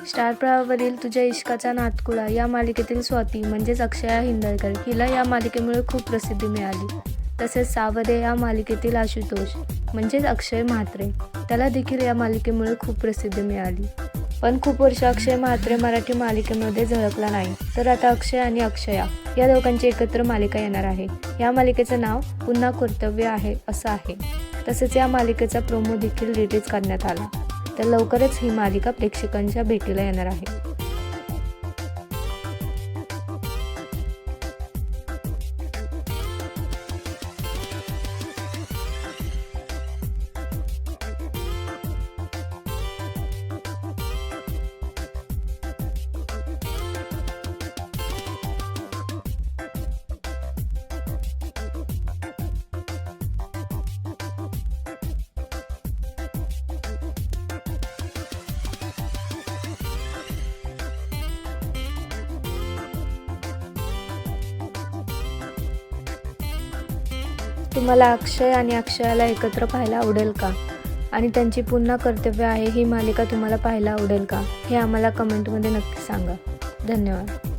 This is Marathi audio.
स्टार प्रवाहावरील तुझ्या इश्काचा नातकुळा या मालिकेतील स्वाती म्हणजेच अक्षया हिंदलकर हिला या मालिकेमुळे खूप प्रसिद्धी मिळाली. तसेच सावदे या मालिकेतील आशुतोष म्हणजेच अक्षय म्हात्रे त्याला देखील या मालिकेमुळे खूप प्रसिद्धी मिळाली. पण खूप वर्ष अक्षय म्हात्रे मराठी मालिकेमध्ये झळकला नाही. तर आता अक्षय आणि अक्षया या दोघांची एकत्र मालिका येणार आहे. या मालिकेचं नाव पुन्हा कर्तव्य आहे असं आहे. तसेच या मालिकेचा प्रोमो देखील रिलीज करण्यात आला. तर लवकरच ही मालिका प्रेक्षकांच्या भेटीला येणार आहे. तुम्हाला अक्षय आणि अक्षयाला एकत्र पाहायला आवडेल का? आणि त्यांची पुन्हा कर्तव्य आहे ही मालिका तुम्हाला पाहायला आवडेल का? हे आम्हाला कमेंटमध्ये नक्की सांगा. धन्यवाद.